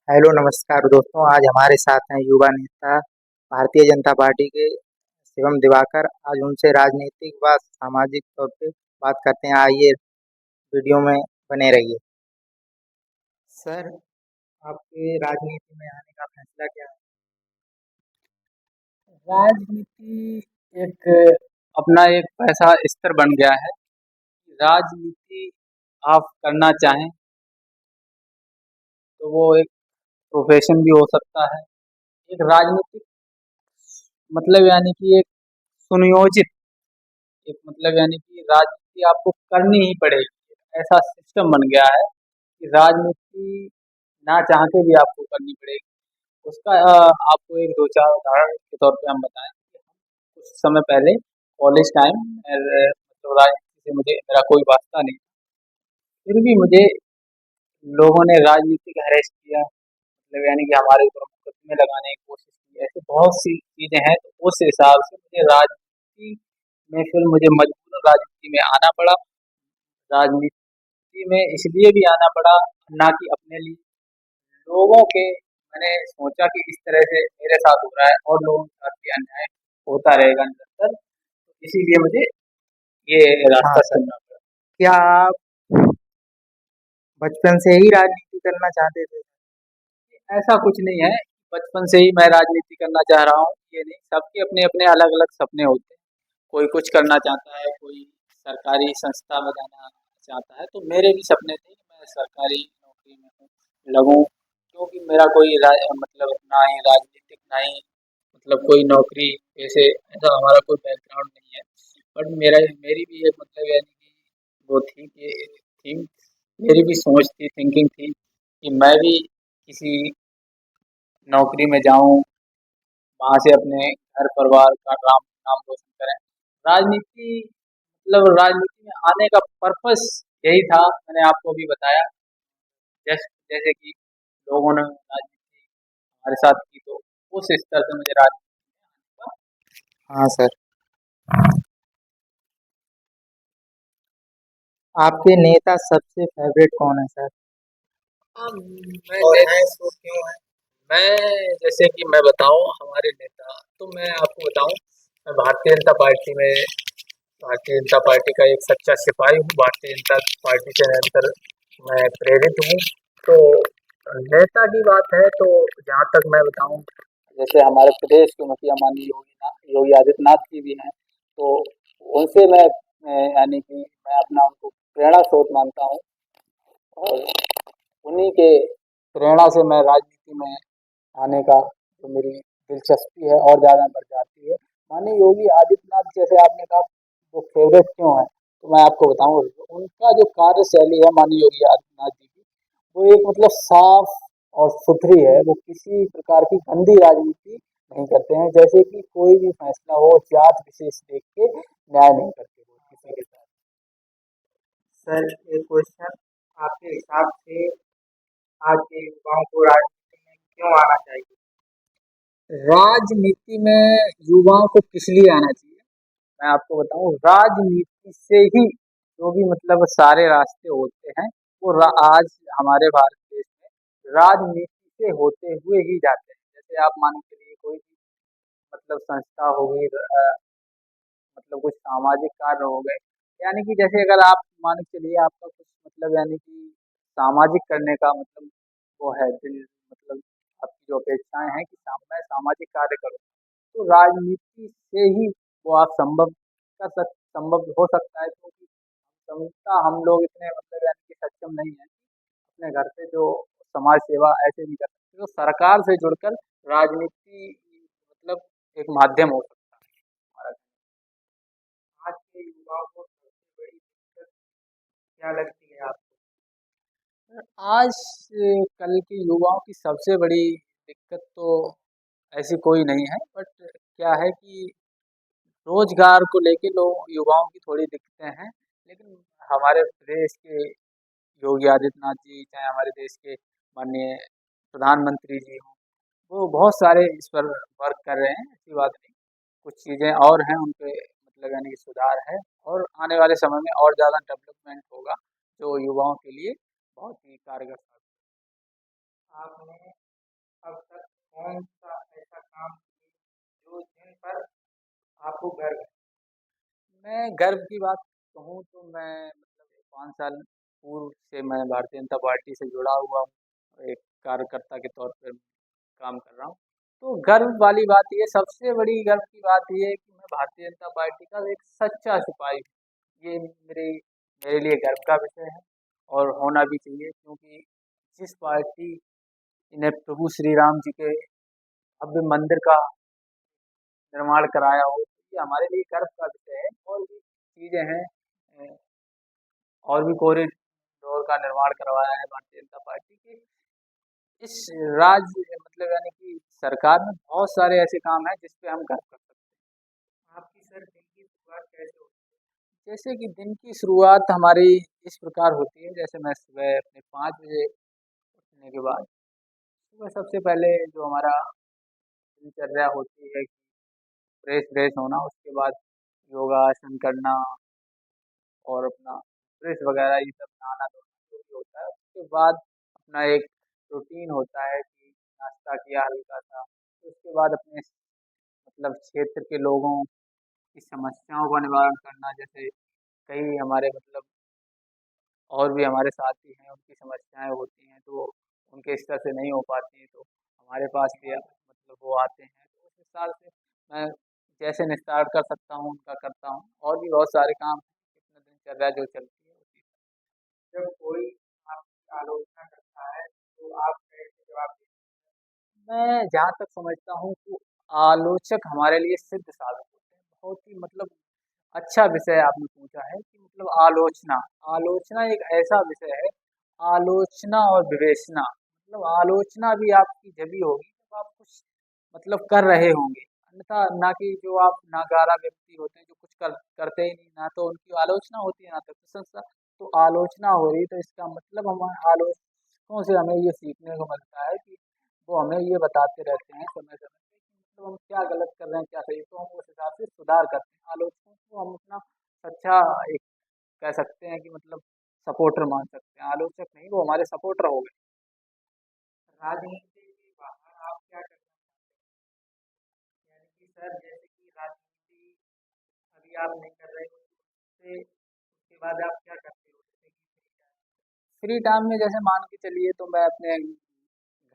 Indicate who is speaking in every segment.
Speaker 1: Hello नमस्कार दोस्तों। आज हमारे साथ हैं युवा नेता भारतीय जनता पार्टी के शिवम दिवाकर। आज उनसे राजनीतिक व सामाजिक तौर पे बात करते हैं। आइए वीडियो में बने रहिए। सर, आपके राजनीति में आने का फैसला क्या है?
Speaker 2: राजनीति एक अपना एक पैसा स्तर बन गया है। राजनीति आप करना चाहें तो वो एक प्रोफेशन भी हो सकता है। एक राजनीतिक मतलब यानी कि एक सुनियोजित एक मतलब यानी कि राजनीति आपको करनी ही पड़ेगी। ऐसा सिस्टम बन गया है कि राजनीति ना चाह के भी आपको करनी पड़ेगी। उसका आपको एक दो चार उदाहरण के तौर पे हम बताएं कि कुछ समय पहले कॉलेज टाइम मतलब राजनीति से मुझे मेरा कोई वास्ता नहीं, फिर भी मुझे लोगों ने राजनीतिक हरेस किया, मतलब यानी कि हमारे ऊपर मुकदमे लगाने की कोशिश की। ऐसी बहुत सी चीजें हैं, तो उस हिसाब से मुझे राजनीति में फिर मुझे मजबूरन राजनीति में आना पड़ा। राजनीति में इसलिए भी आना पड़ा, ना कि अपने लिए, लोगों के, मैंने सोचा कि इस तरह से मेरे साथ हो रहा है और लोगों के साथ भी अन्याय होता रहेगा निरंतर, तो इसीलिए मुझे ये
Speaker 1: हाँ
Speaker 2: रास्ता
Speaker 1: सर।
Speaker 2: चुनना पड़ा।
Speaker 1: क्या आप बचपन से ही राजनीति करना चाहते थे?
Speaker 2: ऐसा कुछ नहीं है, बचपन से ही मैं राजनीति करना चाह रहा हूँ, ये नहीं। सबके अपने अपने अलग अलग सपने होते हैं। कोई कुछ करना चाहता है, कोई सरकारी संस्था में जाना चाहता है, तो मेरे भी सपने थे कि मैं सरकारी नौकरी में लगूं, क्योंकि मेरा कोई मतलब ना ही राजनीतिक, ना ही मतलब कोई नौकरी, ऐसे ऐसा हमारा कोई बैकग्राउंड नहीं है। बट मेरी भी एक मतलब यानी कि वो थी कि थी मेरी भी सोच थी, थिंकिंग थी कि मैं भी किसी नौकरी में जाऊं, वहां से अपने घर परिवार का नाम नाम रोशन करें। राजनीति मतलब राजनीति में आने का पर्पस यही था, मैंने आपको अभी बताया। जैसे कि लोगों ने राजनीति हमारे साथ की, तो उस स्तर से मुझे राजनीति में
Speaker 1: हाँ सर। आपके नेता सबसे फेवरेट कौन है सर?
Speaker 2: आने का।
Speaker 1: और हैं सो क्यों है?
Speaker 2: मैं जैसे कि मैं बताऊं हमारे नेता, तो मैं आपको बताऊं, मैं भारतीय जनता पार्टी में, भारतीय जनता पार्टी का एक सच्चा सिपाही हूँ। भारतीय जनता पार्टी से निरंतर मैं प्रेरित हूँ। तो नेता की बात है तो जहाँ तक मैं बताऊं, जैसे हमारे प्रदेश के मुखिया माननीय योगी आदित्यनाथ जी भी हैं, तो उनसे यानी कि मैं अपना उनको प्रेरणा स्रोत मानता हूँ। और उन्हीं के प्रेरणा से मैं राजनीति में आने का जो मेरी दिलचस्पी है और ज़्यादा बढ़ जाती है। माननीय योगी आदित्यनाथ, जैसे आपने कहा वो फेवरेट क्यों है, तो मैं आपको बताऊं, उनका जो कार्यशैली है माननीय योगी आदित्यनाथ जी की, वो एक मतलब साफ और सुथरी है। वो किसी प्रकार की गंदी राजनीति नहीं करते हैं। जैसे कि कोई भी फैसला हो जात विशेष देख के न्याय नहीं करते वो किसी के साथ।
Speaker 1: सर, एक क्वेश्चन। आपके हिसाब से आज के युवाओं को राजनीति में क्यों आना चाहिए?
Speaker 2: राजनीति में युवाओं को किस लिए आना चाहिए, मैं आपको बताऊं, राजनीति से ही जो भी मतलब सारे रास्ते होते हैं, वो आज हमारे भारत देश में राजनीति से होते हुए ही जाते हैं। जैसे आप मान के चलिए, कोई भी मतलब संस्था हो गई, मतलब कुछ सामाजिक कार्य हो गए, यानी कि जैसे अगर आप मान के चलिए आपका कुछ मतलब यानी कि सामाजिक करने का मतलब वो है दिल, मतलब आपकी जो अपेक्षाएं हैं कि मैं सामाजिक कार्य करूँ, तो राजनीति से ही वो आप संभव हो सकता है। क्योंकि समझता हम लोग इतने मतलब यानी कि सक्षम नहीं है, अपने घर से जो समाज सेवा ऐसे नहीं कर सकते, तो सरकार से जुड़कर राजनीति मतलब एक माध्यम हो सकता है हमारा।
Speaker 1: आज के युवाओं को सबसे बड़ी दिक्कत क्या लगती है आपको?
Speaker 2: आज कल के युवाओं की सबसे बड़ी दिक्कत तो ऐसी कोई नहीं है, बट क्या है कि रोजगार को लेके लोग युवाओं की थोड़ी दिक्कतें हैं। लेकिन हमारे प्रदेश के योगी आदित्यनाथ जी, चाहे हमारे देश के माननीय प्रधानमंत्री जी हों, वो बहुत सारे इस पर वर्क कर रहे हैं, ऐसी बात नहीं। कुछ चीज़ें और हैं उन पे मतलब यानी कि सुधार है, और आने वाले समय में और ज़्यादा डेवलपमेंट होगा, जो युवाओं के लिए बहुत ही कारगर साबित
Speaker 1: आपने अब तक कौन सा ऐसा काम किया जो जिन पर आपको गर्व है?
Speaker 2: मैं गर्व की बात कहूँ तो मैं मतलब 5 साल पूर्व से मैं भारतीय जनता पार्टी से जुड़ा हुआ हूँ, एक कार्यकर्ता के तौर पर काम कर रहा हूँ। तो गर्व वाली बात ये, सबसे बड़ी गर्व की बात ये है कि मैं भारतीय जनता पार्टी का एक सच्चा सिपाही हूँ। ये मेरे लिए गर्व का विषय है और होना भी चाहिए, क्योंकि जिस पार्टी ने प्रभु श्री राम जी के भव्य मंदिर का निर्माण कराया हो, ये हमारे लिए गर्व का विषय है। और भी चीज़ें हैं, अ, और भी कॉरिडोर का निर्माण करवाया है भारतीय जनता पार्टी के इस राज्य मतलब यानी कि सरकार में बहुत सारे ऐसे काम हैं जिस पे हम गर्व कर सकते
Speaker 1: आपकी सर दिन की शुरुआत कैसे होती
Speaker 2: हैं। जैसे कि दिन की शुरुआत हमारी इस प्रकार होती है, जैसे मैं सुबह अपने 5 बजे उठने के बाद सुबह सबसे पहले जो हमारा दिनचर्या होती है, फ्रेश फ्रेश होना, उसके बाद योगासन करना और अपना फ्रेश वगैरह ये सब नहाना धोना जो भी होता है, उसके बाद अपना एक रूटीन होता है कि नाश्ता किया हल्का सा, तो उसके बाद अपने मतलब क्षेत्र के लोगों की समस्याओं का निवारण करना। जैसे कई हमारे मतलब और भी हमारे साथी हैं, उनकी समस्याएं होती हैं तो उनके स्तर से नहीं हो पाती हैं, तो हमारे पास भी मतलब वो आते हैं, तो उस हिसाब से मैं जैसे निस्तार कर सकता हूँ उनका करता हूँ। और भी बहुत सारे काम हैं, अपना दिनचर्या जो चलती है उसी।
Speaker 1: है? जब कोई आपकी आलोचना करता है तो आप कैसे जवाब देते
Speaker 2: मैं जहाँ तक समझता हूँ कि आलोचक हमारे लिए सिद्ध साबित होते हैं। बहुत ही मतलब अच्छा विषय आपने पूछा है कि मतलब आलोचना, आलोचना एक ऐसा विषय है, आलोचना और विवेचना, मतलब आलोचना भी आपकी जब ही होगी जब आप कुछ मतलब कर रहे होंगे, अन्यथा ना, कि जो आप नाकारा व्यक्ति होते हैं जो कुछ करते ही नहीं, ना तो उनकी आलोचना होती है ना तो प्रशंसा। तो आलोचना हो रही तो इसका मतलब हम आलोचकों से हमें ये सीखने को मिलता है कि वो हमें ये बताते रहते हैं समय समय पे कि मतलब हम क्या गलत कर रहे हैं क्या सही, तो हम उस हिसाब से सुधार करते हैं। आलोचकों को हम अपना सच्चा एक कह सकते हैं कि मतलब सपोर्टर मान सकते हैं, आलोचक नहीं, वो हमारे सपोर्टर हो गए।
Speaker 1: हैं? राजनीति के बाहर आप क्या करना चाहते हैं? यानी कि सर जैसे कि राजनीति अभी आप नहीं कर रहे हो तो उससे उसके बाद आप क्या करते हो? जैसे कि
Speaker 2: फ्री टाइम में जैसे मान के चलिए तो मैं अपने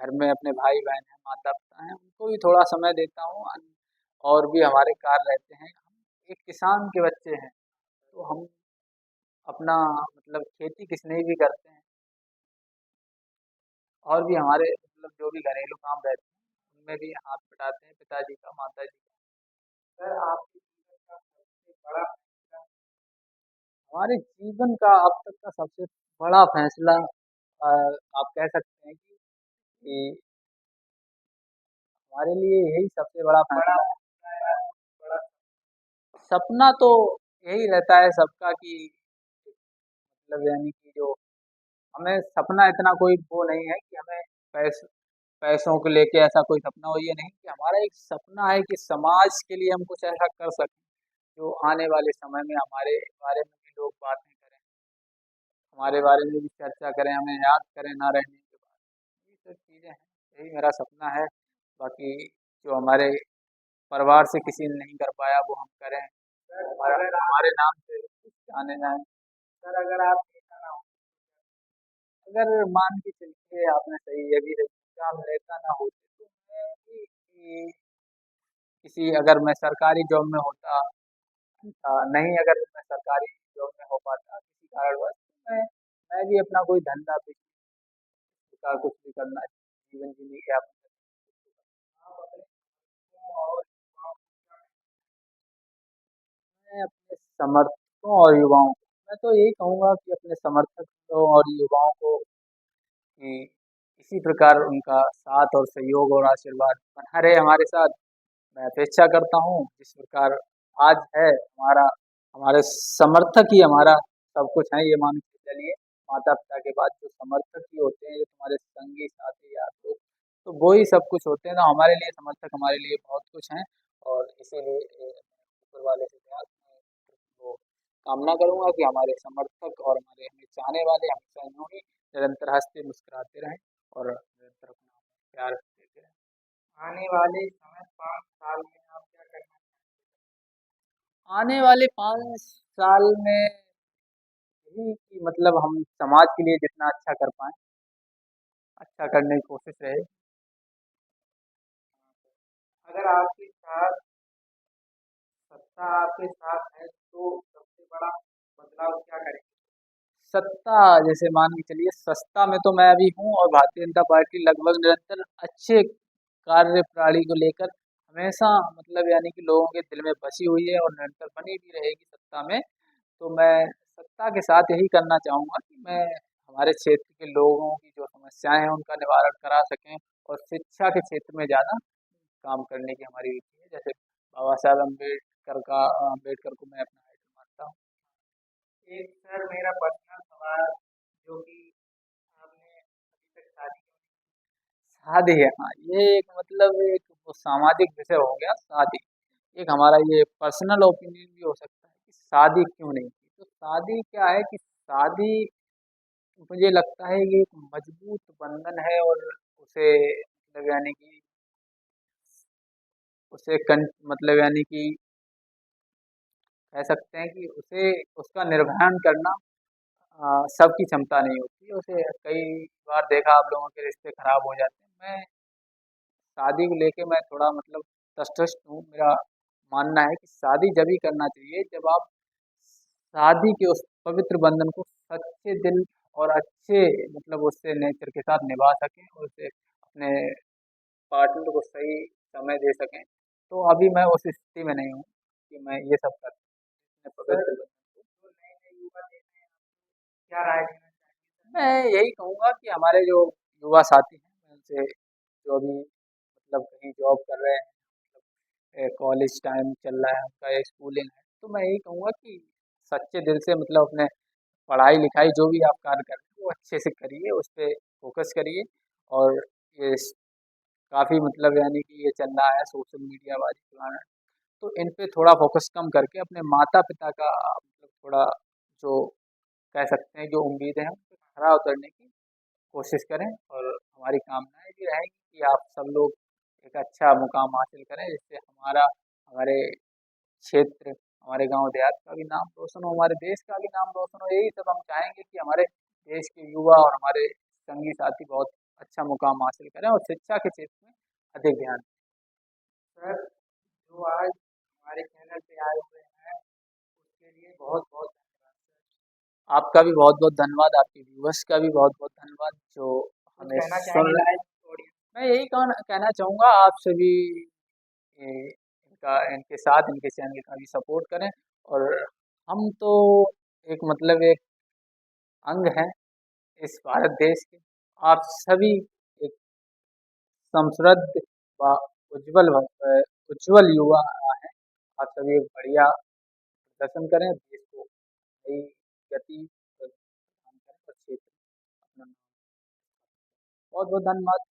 Speaker 2: घर में अपने भाई बहन हैं, माता पिता हैं, उनको भी थोड़ा समय देता हूँ। और भी हमारे कार्य रहते हैं, हम एक किसान के बच्चे हैं, तो हम अपना मतलब खेती किसने भी करते हैं। और भी हमारे मतलब जो भी घरेलू काम रहते हैं उनमें भी हाथ बटाते हैं, पिताजी का माता जी का।
Speaker 1: सर आपके जीवन का सबसे बड़ा फैसला
Speaker 2: हमारे जीवन का अब तक का सबसे बड़ा फैसला आप कह सकते हैं कि हमारे लिए यही सबसे बड़ा
Speaker 1: बड़ा
Speaker 2: फैसला है।
Speaker 1: फैसला है, बड़ा
Speaker 2: सपना तो यही रहता है सबका कि मतलब यानी कि जो हमें सपना इतना कोई वो नहीं है कि हमें पैसों को लेके ऐसा कोई सपना हो, ये नहीं, कि हमारा एक सपना है कि समाज के लिए हम कुछ ऐसा कर सकें जो आने वाले समय में हमारे बारे में भी लोग बातें करें, हमारे बारे में भी चर्चा करें, हमें याद करें ना रहने के बाद। ये सब चीज़ें हैं, यही मेरा सपना है। बाकी जो हमारे परिवार से किसी ने नहीं कर पाया वो हम करें,
Speaker 1: सर
Speaker 2: हमारा
Speaker 1: अगर आप
Speaker 2: हमारे नाम से जाने जाएं।
Speaker 1: सर अगर आप नेता ना हो
Speaker 2: अगर मान के चलिए, आपने सही ये भी रखा, हम नेता ना होते तो मैं भी किसी, अगर मैं सरकारी जॉब में होता, नहीं अगर मैं सरकारी जॉब में हो पाता किसी कारणवश, तो मैं भी अपना कोई धंधा बिजनेस का कुछ भी करना, जीवन जीने के आप
Speaker 1: आप अपने बच्चों और युवाओं को क्या
Speaker 2: मैं अपने समर्थकों और युवाओं को, मैं तो यही कहूँगा कि अपने समर्थकों और युवाओं को कि इसी प्रकार उनका साथ और सहयोग और आशीर्वाद बना रहे हमारे साथ। मैं अपेक्षा करता हूँ जिस प्रकार आज है हमारा, हमारे समर्थक ही हमारा सब कुछ है, ये मान के चलिए। माता पिता के बाद जो समर्थक ही होते हैं, जो तुम्हारे संगी साथी यार दोस्त, तो वो ही सब कुछ होते हैं। तो हमारे लिए समर्थक हमारे लिए बहुत कुछ हैं, और इसीलिए ऊपर वाले से प्यार वो कामना करूंगा कि हमारे समर्थक और हमारे हमें चाहने वाले हमेशा यूं ही निरंतर हंसते मुस्कुराते रहें और निरंतर प्यार देते रहें।
Speaker 1: आने वाले समय 5 साल में आप क्या करना
Speaker 2: आने वाले 5 साल में यही कि मतलब हम समाज के लिए जितना अच्छा कर पाएँ, अच्छा करने की कोशिश रहे।
Speaker 1: चाहेंगे? अगर आपके साथ सत्ता आपके साथ है तो सबसे बड़ा बदलाव क्या करेंगे?
Speaker 2: सत्ता जैसे मान के चलिए सत्ता में तो मैं अभी हूँ और भारतीय जनता पार्टी लगभग निरंतर अच्छे कार्य प्रणाली को लेकर हमेशा मतलब यानी कि लोगों के दिल में बसी हुई है और निरंतर बनी भी रहेगी सत्ता में। तो मैं सत्ता के साथ यही करना चाहूँगा कि मैं हमारे क्षेत्र के लोगों की जो समस्याएं हैं उनका निवारण करा सकें और शिक्षा के क्षेत्र में ज़्यादा काम करने की हमारी रुचि है। जैसे बाबा साहब अम्बेडकर को मैं अपना आइडल मानता हूँ।
Speaker 1: एक सर मेरा पर्सनल सवाल जो कि आपने अभी तक शादी
Speaker 2: शादी है, हाँ, ये एक मतलब एक वो सामाजिक विषय हो गया शादी। एक हमारा ये पर्सनल ओपिनियन भी हो सकता है कि शादी क्यों नहीं की। तो शादी क्या है कि शादी मुझे लगता है ये एक मजबूत बंधन है और उसे मतलब यानी कि मतलब यानी कि कह सकते हैं कि उसे उसका निर्वहन करना सबकी क्षमता नहीं होती। उसे कई बार देखा आप लोगों के रिश्ते खराब हो जाते हैं। मैं शादी को लेके मैं थोड़ा मतलब तटस्थ हूँ। मेरा मानना है कि शादी जब ही करना चाहिए जब आप शादी के उस पवित्र बंधन को सच्चे दिल और अच्छे मतलब उससे नेचर के साथ निभा सकें और उसे अपने पार्टनर को सही समय दे सकें। तो अभी मैं उस स्थिति में नहीं हूँ कि मैं ये सब कर अपने
Speaker 1: सर
Speaker 2: पवित्र बंधन को।
Speaker 1: जो नए नए युवा देख रहे हैं क्या राय देना चाहेंगे
Speaker 2: मैं यही कहूँगा कि हमारे जो युवा साथी हैं मैं उनसे जो अभी मतलब कहीं जॉब कर रहे हैं, कॉलेज टाइम चल रहा है उनका या स्कूलिंग है, तो मैं यही कहूँगा कि सच्चे दिल से मतलब अपने पढ़ाई लिखाई जो भी आप कार्य कर रहे हैं वो अच्छे से करिए, उस पे फोकस करिए। और ये काफ़ी मतलब यानी कि ये चल रहा है सोशल मीडिया वाली फलाना, तो इन पे थोड़ा फोकस कम करके अपने माता पिता का मतलब थोड़ा जो कह सकते हैं जो उम्मीदें हैं उन पे खरा उतरने की कोशिश करें। और हमारी कामनाएं भी रहेंगी कि आप सब लोग एक अच्छा मुकाम हासिल करें जिससे हमारा हमारे क्षेत्र हमारे गांव देहात का भी नाम रोशन हो, हमारे देश का भी नाम रोशन हो। यही सब हम चाहेंगे कि हमारे देश के युवा और हमारे संगी साथी बहुत अच्छा मुकाम हासिल करें और शिक्षा के क्षेत्र में अधिक ध्यान दें।
Speaker 1: सर जो आज हमारे चैनल पे आए हुए हैं उसके लिए बहुत बहुत धन्यवाद सर।
Speaker 2: आपका भी बहुत बहुत धन्यवाद, आपके व्यूअर्स का भी बहुत बहुत धन्यवाद जो
Speaker 1: कुछ
Speaker 2: हमें
Speaker 1: कहना
Speaker 2: सुन
Speaker 1: चाहेंगे
Speaker 2: रहे।
Speaker 1: Live audience?
Speaker 2: मैं यही कहना चाहूँगा आप सभी इनका इनके साथ इनके चैनल का भी सपोर्ट करें। और हम तो एक मतलब एक अंग हैं इस भारत देश के। आप सभी एक समृद्ध व उज्जवल युवा हैं। आप सभी एक बढ़िया प्रदर्शन करें, देश को नई गति प्रदान करें और क्षेत्र अपना नाम। बहुत बहुत धन्यवाद।